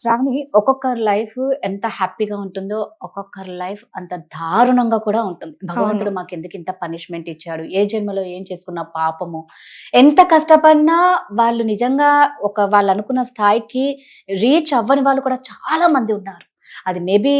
శ్రావణి, ఒక్కొక్కరి లైఫ్ ఎంత హ్యాపీగా ఉంటుందో ఒక్కొక్కరి లైఫ్ అంత దారుణంగా కూడా ఉంటుంది. అవును. భగవంతుడు మాకెందుకు ఇంత పనిష్మెంట్ ఇచ్చాడు, ఏ జన్మలో ఏం చేసుకున్న పాపము, ఎంత కష్టపడినా వాళ్ళు నిజంగా వాళ్ళు అనుకున్న స్థాయికి రీచ్ అవ్వని వాళ్ళు కూడా చాలా మంది ఉన్నారు. అది మేబీ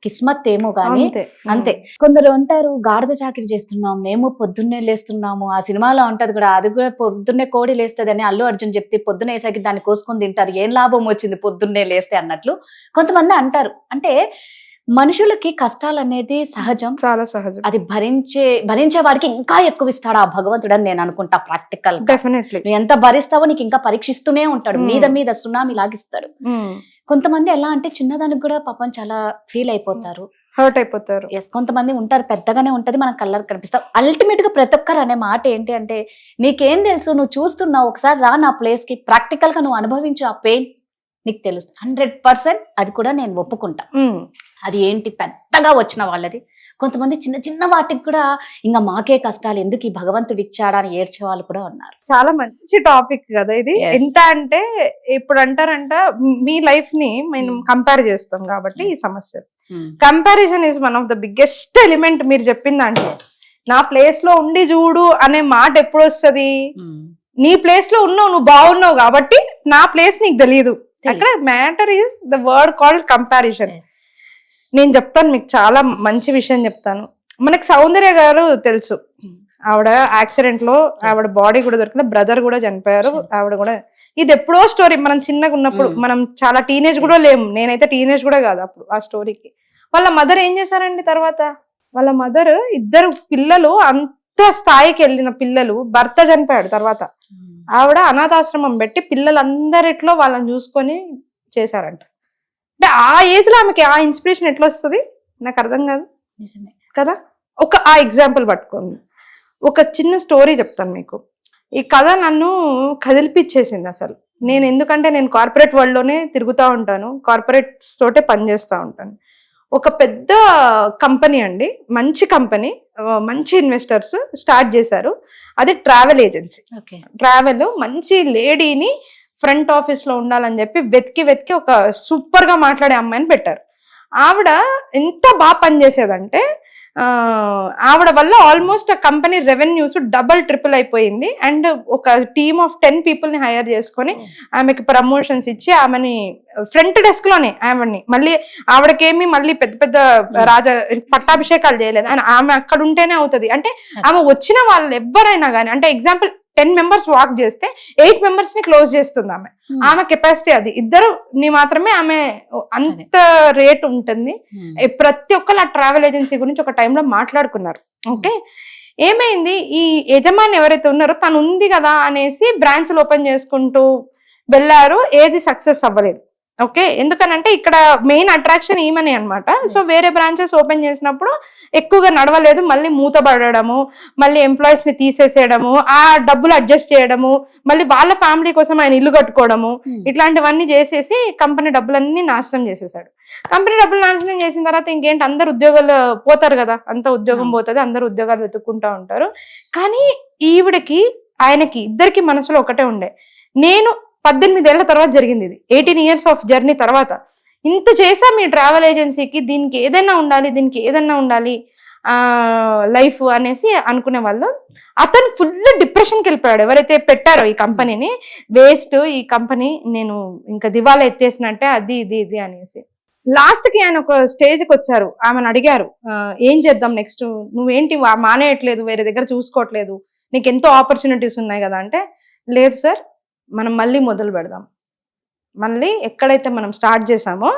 కిస్మత్ ఏమో గానీ అంతే. అంతే. కొందరు అంటారు గాడిద చాకిరి చేస్తున్నాం, మేము పొద్దున్నే లేస్తున్నాము. ఆ సినిమాలో ఉంటది కూడా, అది కూడా పొద్దున్నే కోడి లేస్తది అని అల్లు అర్జున్ చెప్తే పొద్దున్నే వేసాకి దాన్ని కోసుకొని తింటారు, ఏం లాభం వచ్చింది పొద్దున్నే లేస్తే అన్నట్లు కొంతమంది అంటారు. అంటే మనుషులకి కష్టాలు అనేది సహజం, చాలా సహజం. అది భరించే వాడికి ఇంకా ఎక్కువ ఇస్తాడు ఆ భగవంతుడు అని నేను అనుకుంటా. Practical definitely. నువ్వు ఎంత భరిస్తావో నీకు ఇంకా పరీక్షిస్తూనే ఉంటాడు, మీద మీద సునామీ లాగిస్తాడు. కొంతమంది ఎలా అంటే చిన్నదానికి కూడా పాపం చాలా ఫీల్ అయిపోతారు, హర్ట్ అయిపోతారు. ఎస్, కొంతమంది ఉంటారు పెద్దగానే ఉంటది, మనం కళ్ళకి కనిపిస్తాం. అల్టిమేట్ గా ప్రతి ఒక్కరు అనే మాట ఏంటి అంటే, నీకేం తెలుసు, నువ్వు చూస్తున్నావు, ఒకసారి రా నా ప్లేస్ కి, ప్రాక్టికల్ గా నువ్వు అనుభవించు ఆ పెయిన్, నీకు తెలుస్తుంది. 100% అది కూడా నేను ఒప్పుకుంటా. అది ఏంటి పెద్దగా వచ్చిన వాళ్ళది. కొంతమంది చిన్న చిన్న వాటికి కూడా ఇంకా మాకే కష్టాలు ఎందుకు ఈ భగవంతుడు ఇచ్చాడా అని ఏడ్చే వాళ్ళు కూడా ఉన్నారు. చాలా మంచి టాపిక్ కదా ఇది. Yes. ఎంత అంటే ఇప్పుడు అంటారంట మీ లైఫ్ ని మనం కంపేర్ చేస్తాం కాబట్టి ఈ సమస్య. Comparison is one of the biggest element. మీరు చెప్పిన దాంట్లో నా ప్లేస్ లో ఉండి చూడు అనే మాట ఎప్పుడు వస్తుంది? నీ ప్లేస్ లో ఉన్నావు, నువ్వు బాగున్నావు కాబట్టి నా ప్లేస్ నీకు తెలియదు. అక్కడ matter is the word called comparison. నేను చెప్తాను మీకు, చాలా మంచి విషయం చెప్తాను. మనకి సౌందర్య గారు తెలుసు, ఆవిడ యాక్సిడెంట్ లో ఆవిడ బాడీ కూడా దొరికిన, బ్రదర్ కూడా చనిపోయారు. ఆవిడ కూడా ఇది ఎప్పుడో స్టోరీ, మనం చిన్నగా ఉన్నప్పుడు, మనం చాలా టీనేజ్ కూడా లేము, నేనైతే టీనేజ్ కూడా కాదు అప్పుడు ఆ స్టోరీకి. వాళ్ళ మదర్ ఏం చేశారండి తర్వాత? వాళ్ళ మదర్ ఇద్దరు పిల్లలు, అంత స్థాయికి వెళ్ళిన పిల్లలు, భర్త చనిపోయాడు తర్వాత, ఆవిడ అనాథాశ్రమం పెట్టి పిల్లలందరిట్లో వాళ్ళని చూసుకొని చేశారంట. అంటే ఆ ఏజ్ లో ఆమెకి ఆ ఇన్స్పిరేషన్ ఎట్లా వస్తుంది నాకు అర్థం కాదు. నిజమే కదా. ఆ ఎగ్జాంపుల్ పట్టుకోండి. ఒక చిన్న స్టోరీ చెప్తాను మీకు. ఈ కథ నన్ను కదిలిపిచ్చేసింది అసలు. నేను ఎందుకంటే నేను కార్పొరేట్ వరల్డ్ లోనే తిరుగుతూ ఉంటాను, కార్పొరేట్స్ తోటే పనిచేస్తూ ఉంటాను. ఒక పెద్ద కంపెనీ అండి, మంచి కంపెనీ, మంచి ఇన్వెస్టర్స్ స్టార్ట్ చేశారు. అది ట్రావెల్ ఏజెన్సీ. ట్రావెల్ మంచి లేడీని ఫ్రంట్ ఆఫీస్ లో ఉండాలని చెప్పి వెతికి ఒక సూపర్ గా మాట్లాడే అమ్మాయిని పెట్టారు. ఆవిడ ఎంత బాగా పనిచేసేదంటే ఆవిడ వల్ల ఆల్మోస్ట్ ఆ కంపెనీ రెవెన్యూస్ డబుల్ ట్రిపుల్ అయిపోయింది. అండ్ ఒక టీమ్ ఆఫ్ 10 people ని హైర్ చేసుకొని ఆమెకి ప్రమోషన్స్ ఇచ్చి ఆమెని ఫ్రంట్ డెస్క్ లోనే మళ్ళీ ఆవిడకేమి మళ్ళీ పెద్ద పెద్ద పట్టాభిషేకాలు చేయలేదు. ఆమె అక్కడ ఉంటేనే అవుతుంది. అంటే ఆమె వచ్చిన వాళ్ళు ఎవరైనా కానీ, అంటే ఎగ్జాంపుల్ 10 members వాక్ చేస్తే 8 members ని క్లోజ్ చేస్తుంది ఆమె. ఆమె కెపాసిటీ అది. ఇద్దరుని మాత్రమే ఆమె అంత రేట్ ఉంటుంది. ప్రతి ఒక్కరు ఆ ట్రావెల్ ఏజెన్సీ గురించి ఒక టైంలో మాట్లాడుకున్నారు. ఓకే, ఏమైంది, ఈ యజమాని ఎవరైతే ఉన్నారో తను ఉంది కదా అనేసి బ్రాంచ్లు ఓపెన్ చేసుకుంటూ వెళ్ళారు. ఏది సక్సెస్ అవ్వలేదు. ఓకే, ఎందుకనంటే ఇక్కడ మెయిన్ అట్రాక్షన్ ఈమెనే అనమాట. సో వేరే బ్రాంచెస్ ఓపెన్ చేసినప్పుడు ఎక్కువగా నడవలేదు, మళ్ళీ మూతపడము, మళ్ళీ ఎంప్లాయీస్ ని తీసేసేయడము, ఆ డబ్బులు అడ్జస్ట్ చేయడము, మళ్ళీ వాళ్ళ ఫ్యామిలీ కోసం ఆయన ఇల్లు కట్టుకోవడము, ఇట్లాంటివన్నీ చేసేసి కంపెనీ డబ్బులన్నీ నాశనం చేసేసాడు. కంపెనీ డబ్బులు నాశనం చేసిన తర్వాత ఇంకేంటి, అందరు ఉద్యోగాలు పోతారు కదా, అంత ఉద్యోగం పోతుంది, అందరు ఉద్యోగాలు వెతుక్కుంటా ఉంటారు. కానీ ఈవిడకి ఆయనకి ఇద్దరికి మనసులో ఒకటే ఉండే, నేను 18 ఏళ్ల తర్వాత జరిగింది ఇది, 18 years ఆఫ్ జర్నీ తర్వాత ఇంత చేసాం ఈ ట్రావెల్ ఏజెన్సీకి, దీనికి ఏదైనా ఉండాలి లైఫ్ అనేసి అనుకునే వాళ్ళు. అతను ఫుల్ డిప్రెషన్కి వెళ్ళిపోయాడు. ఎవరైతే పెట్టారో ఈ కంపెనీని, వేస్ట్ ఈ కంపెనీ, నేను ఇంకా దివాలా ఎత్తేసినట్టే, అది ఇది అనేసి. లాస్ట్ కి ఆయన ఒక స్టేజ్కి వచ్చారు. ఆమెను అడిగారు, ఏం చేద్దాం నెక్స్ట్, నువ్వేంటి మానేయట్లేదు, వేరే దగ్గర చూసుకోవట్లేదు, నీకు ఎంతో ఆపర్చునిటీస్ ఉన్నాయి కదా అంటే, లేదు సార్, మనం మళ్ళీ మొదలు పెడదాం, మళ్ళీ ఎక్కడైతే మనం స్టార్ట్ చేసామో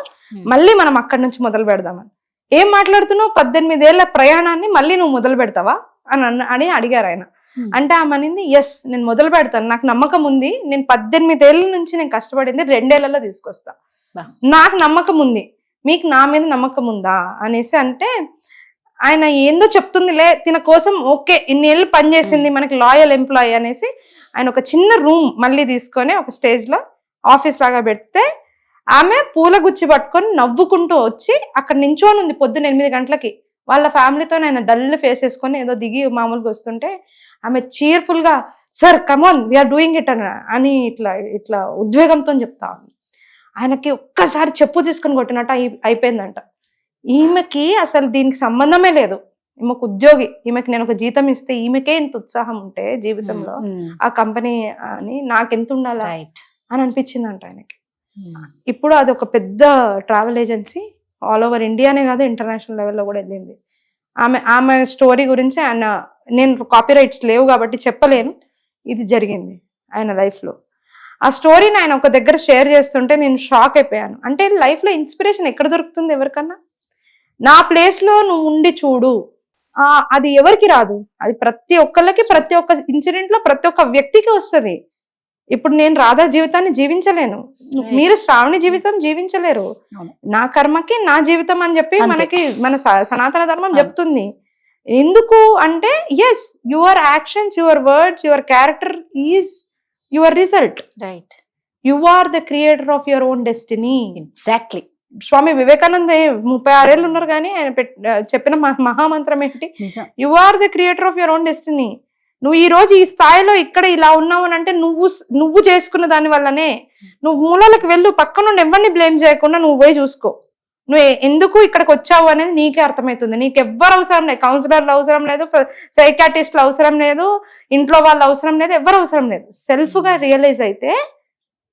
మళ్ళీ మనం అక్కడి నుంచి మొదలు పెడదామని. ఏం మాట్లాడుతున్నావు, 18 ఏళ్ల ప్రయాణాన్ని మళ్ళీ నువ్వు మొదలు పెడతావా అని అడిగారు ఆయన. అంటే ఆమె అనింది, ఎస్ నేను మొదలు పెడతాను, నాకు నమ్మకం ఉంది, నేను 18 ఏళ్ల నుంచి నేను కష్టపడింది 2 ఏళ్లలో తీసుకొస్తా, నాకు నమ్మకం ఉంది, మీకు నా మీద నమ్మకం ఉందా అనేసి. అంటే ఆయన ఏందో చెప్తుందిలే తిన కోసం, ఓకే ఇన్ని ఏళ్ళు పనిచేసింది, మనకి లాయల్ ఎంప్లాయీ అనేసి ఆయన ఒక చిన్న రూమ్ మళ్ళీ తీసుకొని ఒక స్టేజ్ లో ఆఫీస్ లాగా పెడితే, ఆమె పూల గుచ్చి పట్టుకొని నవ్వుకుంటూ వచ్చి అక్కడ నించోని ఉంది పొద్దున్న 8 గంటలకి. వాళ్ళ ఫ్యామిలీతో ఆయన డల్ ఫేస్ వేసుకొని ఏదో దిగి మామూలుగా వస్తుంటే ఆమె చీర్ఫుల్ గా, sir come on we are doing it అని ఇట్లా ఉద్వేగంతో చెప్తా. ఆయనకి ఒక్కసారి చెప్పు తీసుకుని కొట్టినట్టు అయిపోయిందంట. ఈమెకి అసలు దీనికి సంబంధమే లేదు, ఈమెకు ఉద్యోగి, ఈమెకి నేను ఒక జీతం ఇస్తే ఈమెకే ఇంత ఉత్సాహం ఉంటే జీవితంలో ఆ కంపెనీ అని నాకెంత ఉండాలా అని అనిపించిందంట ఆయనకి. ఇప్పుడు అది ఒక పెద్ద ట్రావెల్ ఏజెన్సీ, ఆల్ ఓవర్ ఇండియానే కాదు ఇంటర్నేషనల్ లెవెల్లో కూడా వెళ్ళింది. ఆమె స్టోరీ గురించి ఆయన, నేను కాపీ రైట్స్ లేవు కాబట్టి చెప్పలేను, ఇది జరిగింది ఆయన లైఫ్లో. ఆ స్టోరీని ఆయన ఒక దగ్గర షేర్ చేస్తుంటే నేను షాక్ అయిపోయాను. అంటే లైఫ్లో ఇన్స్పిరేషన్ ఎక్కడ దొరుకుతుంది ఎవరికన్నా? నా ప్లేస్లో నువ్వు ఉండి చూడు, అది ఎవరికి రాదు, అది ప్రతి ఒక్కళ్ళకి, ప్రతి ఒక్క ఇన్సిడెంట్లో ప్రతి ఒక్క వ్యక్తికి వస్తుంది. ఇప్పుడు నేను రాధా జీవితాన్ని జీవించలేను, మీరు శ్రావణి జీవితం జీవించలేరు. నా కర్మకి నా జీవితం అని చెప్పి మనకి మన సనాతన ధర్మం చెప్తుంది. ఎందుకు అంటే yes, your actions, your words, your character is your result. Right, you are the creator of your own destiny. Exactly. Swami Vivekananda 36 ఏళ్ళు ఉన్నారు కానీ ఆయన చెప్పిన మహామంత్రం ఏంటి? You are the creator of your own destiny. నువ్వు ఈ రోజు ఈ స్థాయిలో ఇక్కడ ఇలా ఉన్నావు అని అంటే నువ్వు చేసుకున్న దాని వల్లనే. నువ్వు మూలలకు వెళ్ళు, పక్క నుండి ఎవరిని బ్లేమ్ చేయకుండా నువ్వు పోయి చూసుకో, నువ్వు ఎందుకు ఇక్కడికి వచ్చావు అనేది నీకే అర్థమవుతుంది. నీకు ఎవ్వరు అవసరం లేదు, కౌన్సిలర్లు అవసరం లేదు, సైకాట్రిస్ట్లు అవసరం లేదు, ఇంట్లో వాళ్ళు అవసరం లేదు, ఎవరు అవసరం లేదు. సెల్ఫ్ గా రియలైజ్ అయితే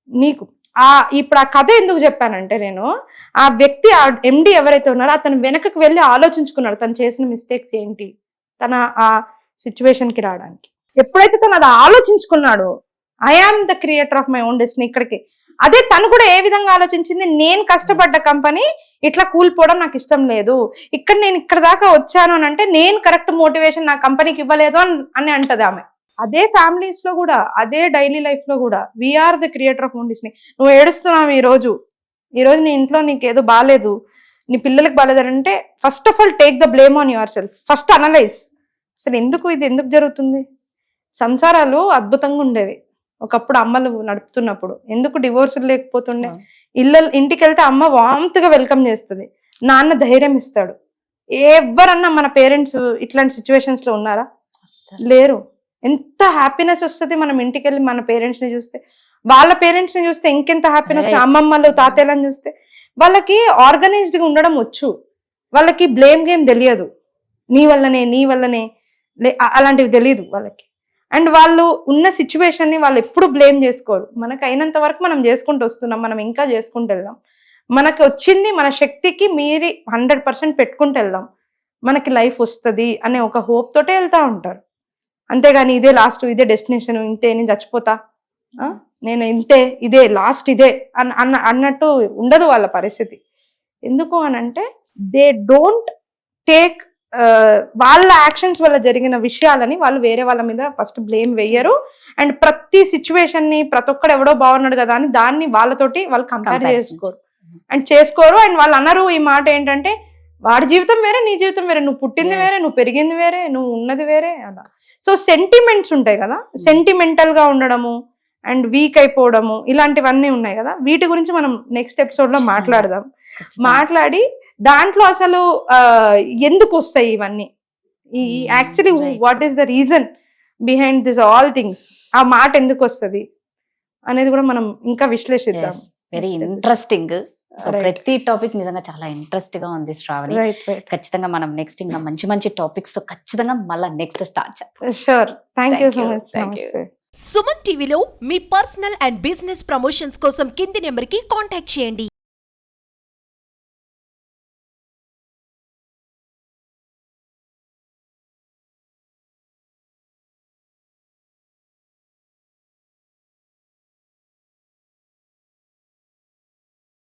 నీకు ఇప్పుడు ఆ కథ ఎందుకు చెప్పానంటే, నేను ఆ వ్యక్తి, ఆ ఎండి ఎవరైతే ఉన్నారో అతను వెనకకు వెళ్ళి ఆలోచించుకున్నాడు తను చేసిన మిస్టేక్స్ ఏంటి, తన ఆ సిచ్యువేషన్ కి రావడానికి. ఎప్పుడైతే తను అది ఆలోచించుకున్నాడో, I am the creator of my own destiny, ఇక్కడికి అదే తను కూడా ఏ విధంగా ఆలోచించింది, నేను కష్టపడ్డ కంపెనీ ఇట్లా కూలిపోవడం నాకు ఇష్టం లేదు, ఇక్కడ నేను ఇక్కడ దాకా వచ్చాను అని అంటే నేను కరెక్ట్ మోటివేషన్ నా కంపెనీకి ఇవ్వలేదు అని అంటది ఆమె. అదే ఫ్యామిలీస్ లో కూడా, అదే డైలీ లైఫ్ లో కూడా we are the creator of own destiny. నువ్వు ఏడుస్తున్నావు ఈ రోజు నీ ఇంట్లో నీకు ఏదో బాగాలేదు, నీ పిల్లలకి బాగాలేదు అంటే first of all take the blame on your self. First analyse, అసలు ఇది ఎందుకు జరుగుతుంది. సంసారాలు అద్భుతంగా ఉండేవి ఒకప్పుడు అమ్మలు నడుపుతున్నప్పుడు, ఎందుకు డివోర్సులు లేకపోతుండే. ఇంటికి వెళ్తే అమ్మ వామ్తుగా వెల్కమ్ చేస్తుంది, నాన్న ధైర్యం ఇస్తాడు. ఎవరన్నా మన పేరెంట్స్ ఇట్లాంటి సిచ్యువేషన్స్ లో ఉన్నారా? లేరు. ఎంత హ్యాపీనెస్ వస్తుంది మనం ఇంటికి వెళ్ళి మన పేరెంట్స్ ని చూస్తే, వాళ్ళ పేరెంట్స్ ని చూస్తే ఇంకెంత హ్యాపీనెస్. అమ్మమ్మలు తాతయ్యలను చూస్తే వాళ్ళకి ఆర్గనైజ్డ్ గా ఉండడం వచ్చు, వాళ్ళకి బ్లేమ్ గేమ్ తెలియదు, నీ వల్లనే అలాంటివి తెలియదు వాళ్ళకి. అండ్ వాళ్ళు ఉన్న సిచ్యువేషన్ ని వాళ్ళు ఎప్పుడు బ్లేమ్ చేసుకోరు. మనకు అయినంత వరకు మనం చేసుకుంటూ వస్తున్నాం, మనం ఇంకా చేసుకుంటూ వెళ్దాం. మనకి వచ్చింది మన శక్తికి మీరి 100% పెట్టుకుంటూ వెళ్దాం, మనకి లైఫ్ వస్తుంది అనే ఒక హోప్ తోటే వెళ్తా ఉంటారు. అంతేగాని ఇదే లాస్ట్, ఇదే డెస్టినేషన్, ఇంతే, నేను చచ్చిపోతా, నేను ఇంతే, ఇదే లాస్ట్, ఇదే అన్నట్టు ఉండదు వాళ్ళ పరిస్థితి. ఎందుకు అని అంటే దే డోంట్ టేక్ వాళ్ళ యాక్షన్స్ వల్ల జరిగిన విషయాలని వాళ్ళు వేరే వాళ్ళ మీద ఫస్ట్ బ్లేమ్ వేయరు. అండ్ ప్రతి సిచ్యువేషన్ ని ప్రతి ఒక్కడు ఎవడో బాగున్నాడు కదా అని దాన్ని వాళ్ళతోటి వాళ్ళు కంపేర్ చేసుకోరు. అండ్ వాళ్ళు అన్నారు ఈ మాట ఏంటంటే, వాడి జీవితం వేరే, నీ జీవితం వేరే, నువ్వు పుట్టింది వేరే, నువ్వు పెరిగింది వేరే, నువ్వు ఉన్నది వేరే, అలా. సో సెంటిమెంట్స్ ఉంటాయి కదా, సెంటిమెంటల్ గా ఉండడము అండ్ వీక్ అయిపోవడము, ఇలాంటివన్నీ ఉన్నాయి కదా. వీటి గురించి మనం నెక్స్ట్ ఎపిసోడ్ లో మాట్లాడదాం. మాట్లాడి దాంట్లో అసలు ఎందుకు వస్తాయి ఇవన్నీ, actually what is the reason behind this all things, ఆ మాట ఎందుకు వస్తుంది అనేది కూడా మనం ఇంకా విశ్లేషిద్దాం. Very interesting. సో ప్రతి టాపిక్ నిజంగా చాలా ఇంట్రెస్ట్ గా ఉంది శ్రావణి. ఖచ్చితంగా మనం నెక్స్ట్ ఇంకా మంచి టాపిక్స్ తో ఖచ్చితంగా మళ్ళీ నెక్స్ట్ స్టార్ట్ చేద్దాం. Sure. Thank you so much. Suman టీవీలో మీ పర్సనల్ అండ్ బిజినెస్ ప్రమోషన్స్ కోసం కింది నెంబర్ కి కాంటాక్ట్ చేయండి.